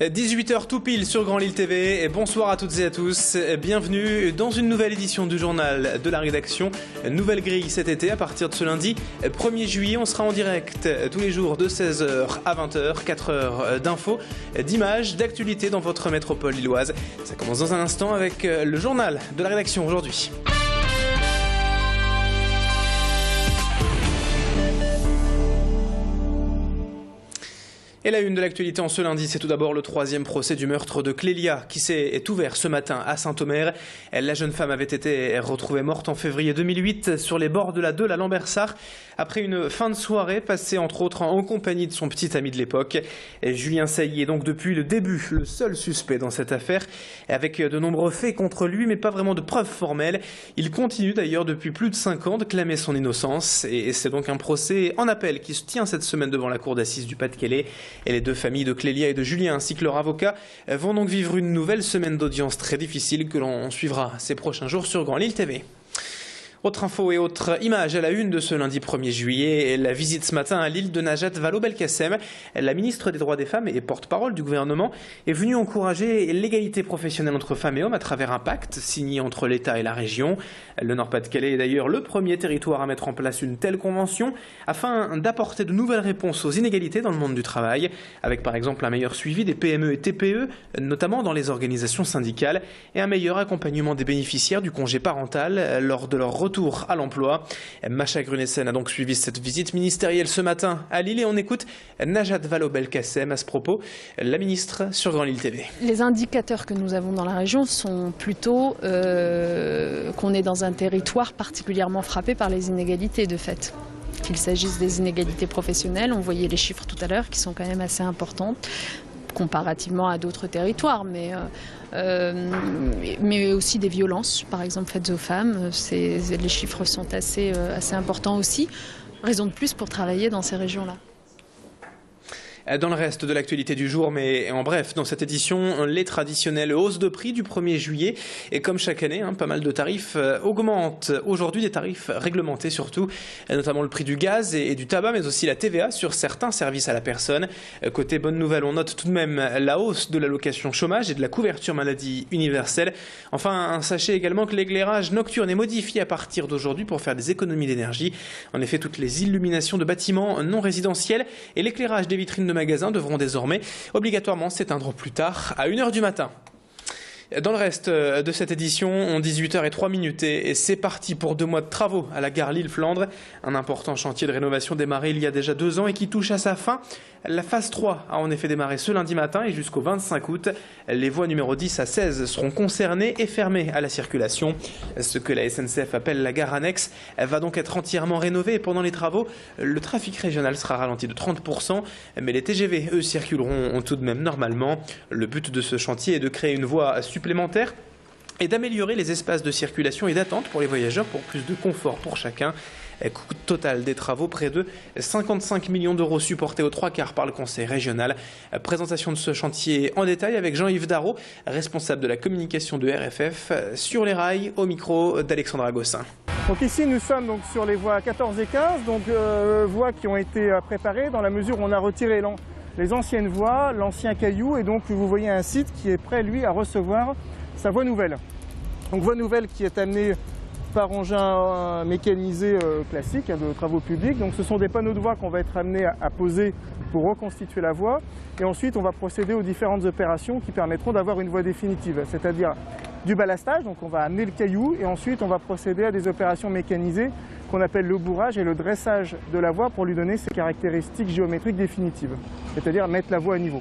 18h tout pile sur Grand Lille TV, et bonsoir à toutes et à tous, bienvenue dans une nouvelle édition du journal de la rédaction. Nouvelle grille cet été à partir de ce lundi 1er juillet, on sera en direct tous les jours de 16h à 20h, 4 heures d'infos, d'images, d'actualités dans votre métropole lilloise. Ça commence dans un instant avec le journal de la rédaction aujourd'hui. Et la une de l'actualité en ce lundi, c'est tout d'abord le 3e procès du meurtre de Clélia qui s'est ouvert ce matin à Saint-Omer. La jeune femme avait été retrouvée morte en février 2008 sur les bords de la Deûle à Lambersart après une fin de soirée passée entre autres en compagnie de son petit ami de l'époque. Julien Sailly est donc depuis le début le seul suspect dans cette affaire, avec de nombreux faits contre lui mais pas vraiment de preuves formelles. Il continue d'ailleurs depuis plus de 5 ans de clamer son innocence et c'est donc un procès en appel qui se tient cette semaine devant la cour d'assises du Pas-de-Calais. Et les deux familles de Clélia et de Julien ainsi que leur avocat vont donc vivre une nouvelle semaine d'audience très difficile que l'on suivra ces prochains jours sur Grand Lille TV. Autre info et autre image à la une de ce lundi 1er juillet, la visite ce matin à Lille de Najat Vallaud-Belkacem. La ministre des Droits des Femmes et porte-parole du gouvernement est venue encourager l'égalité professionnelle entre femmes et hommes à travers un pacte signé entre l'État et la région. Le Nord-Pas-de-Calais est d'ailleurs le premier territoire à mettre en place une telle convention afin d'apporter de nouvelles réponses aux inégalités dans le monde du travail, avec par exemple un meilleur suivi des PME et TPE, notamment dans les organisations syndicales, et un meilleur accompagnement des bénéficiaires du congé parental lors de leur retour à l'emploi. Macha Grunessen a donc suivi cette visite ministérielle ce matin à Lille et on écoute Najat Vallaud-Belkacem à ce propos, la ministre sur Grand Lille TV. Les indicateurs que nous avons dans la région sont plutôt qu'on est dans un territoire particulièrement frappé par les inégalités de fait. Qu'il s'agisse des inégalités professionnelles, on voyait les chiffres tout à l'heure qui sont quand même assez importantes comparativement à d'autres territoires, mais aussi des violences, par exemple faites aux femmes. Les chiffres sont assez importants aussi. Raison de plus pour travailler dans ces régions-là. Dans le reste de l'actualité du jour, mais en bref, dans cette édition, les traditionnelles hausses de prix du 1er juillet. Et comme chaque année, pas mal de tarifs augmentent. Aujourd'hui, des tarifs réglementés surtout, notamment le prix du gaz et du tabac, mais aussi la TVA sur certains services à la personne. Côté bonne nouvelle, on note tout de même la hausse de l'allocation chômage et de la couverture maladie universelle. Enfin, sachez également que l'éclairage nocturne est modifié à partir d'aujourd'hui pour faire des économies d'énergie. En effet, toutes les illuminations de bâtiments non résidentiels et l'éclairage des vitrines de magasins devront désormais obligatoirement s'éteindre plus tard à 1h du matin. Dans le reste de cette édition, 18h03 et c'est parti pour 2 mois de travaux à la gare Lille-Flandre. Un important chantier de rénovation démarré il y a déjà 2 ans et qui touche à sa fin. La phase 3 a en effet démarré ce lundi matin et jusqu'au 25 août. Les voies numéro 10 à 16 seront concernées et fermées à la circulation. Ce que la SNCF appelle la gare annexe va donc être entièrement rénovée et pendant les travaux, le trafic régional sera ralenti de 30%, mais les TGV, eux, circuleront tout de même normalement. Le but de ce chantier est de créer une voie supplémentaire et d'améliorer les espaces de circulation et d'attente pour les voyageurs pour plus de confort pour chacun. Coût total des travaux, près de 55 millions d'euros supportés aux 3/4 par le conseil régional. Présentation de ce chantier en détail avec Jean-Yves Darrot, responsable de la communication de RFF, sur les rails, au micro d'Alexandra Gossin. Donc ici nous sommes donc sur les voies 14 et 15, donc voies qui ont été préparées dans la mesure où on a retiré les anciennes voies, l'ancien caillou, et donc vous voyez un site qui est prêt lui à recevoir sa voie nouvelle. Donc voie nouvelle qui est amenée par engin mécanisé classique de travaux publics. Donc ce sont des panneaux de voie qu'on va être amené à poser pour reconstituer la voie. Et ensuite on va procéder aux différentes opérations qui permettront d'avoir une voie définitive, c'est-à-dire du ballastage, donc on va amener le caillou et ensuite on va procéder à des opérations mécanisées qu'on appelle le bourrage et le dressage de la voie pour lui donner ses caractéristiques géométriques définitives, c'est-à-dire mettre la voie à niveau.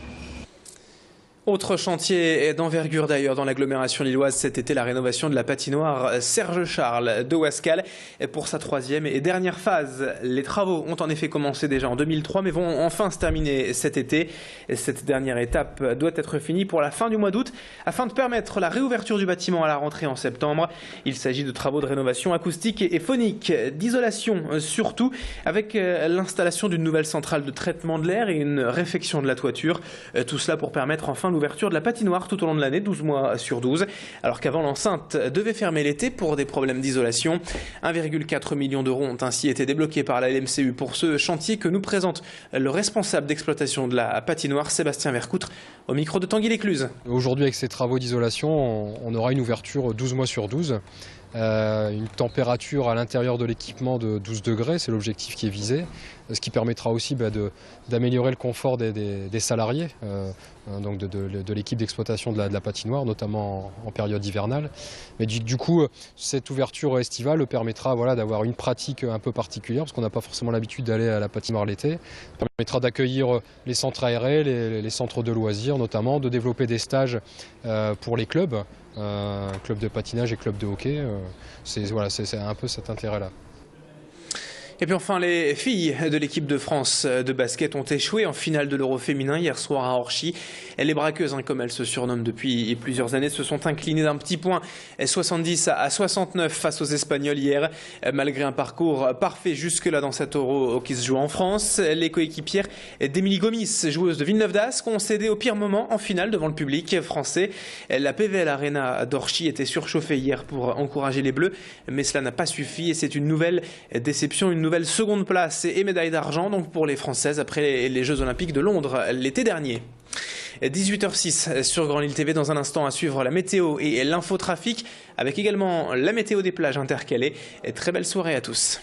Autre chantier d'envergure d'ailleurs dans l'agglomération lilloise cet été, la rénovation de la patinoire Serge Charles de Ouascal pour sa 3e et dernière phase. Les travaux ont en effet commencé déjà en 2003 mais vont enfin se terminer cet été. Cette dernière étape doit être finie pour la fin du mois d'août afin de permettre la réouverture du bâtiment à la rentrée en septembre. Il s'agit de travaux de rénovation acoustique et phonique, d'isolation surtout, avec l'installation d'une nouvelle centrale de traitement de l'air et une réfection de la toiture. Tout cela pour permettre enfin l'ouverture de la patinoire tout au long de l'année, 12 mois sur 12, alors qu'avant l'enceinte devait fermer l'été pour des problèmes d'isolation. 1,4 million d'euros ont ainsi été débloqués par la LMCU pour ce chantier que nous présente le responsable d'exploitation de la patinoire, Sébastien Vercoutre, au micro de Tanguy Lécluse. Aujourd'hui, avec ces travaux d'isolation, on aura une ouverture 12 mois sur 12. Une température à l'intérieur de l'équipement de 12 degrés, c'est l'objectif qui est visé, ce qui permettra aussi d'améliorer le confort des salariés, donc de l'équipe d'exploitation de la patinoire, notamment en période hivernale. Mais du coup, cette ouverture estivale permettra d'avoir une pratique un peu particulière, parce qu'on n'a pas forcément l'habitude d'aller à la patinoire l'été. Ça permettra d'accueillir les centres aérés, les centres de loisirs notamment, de développer des stages pour les clubs. Club de patinage et club de hockey, c'est un peu cet intérêt-là. Et puis enfin, les filles de l'équipe de France de basket ont échoué en finale de l'Euro féminin hier soir à Orchy. Les braqueuses, comme elles se surnomment depuis plusieurs années, se sont inclinées d'un petit point, 70-69 face aux Espagnols hier. Malgré un parcours parfait jusque-là dans cet Euro qui se joue en France, les coéquipières d'Émilie Gomis, joueuse de Villeneuve d'Ascq, ont cédé au pire moment en finale devant le public français. La PVL Arena d'Orchy était surchauffée hier pour encourager les Bleus, mais cela n'a pas suffi et c'est une nouvelle déception, une nouvelle seconde place et médaille d'argent donc pour les Françaises après les Jeux Olympiques de Londres l'été dernier. 18h06 sur Grand Lille TV, dans un instant à suivre la météo et l'infotrafic avec également la météo des plages intercalées. Très belle soirée à tous.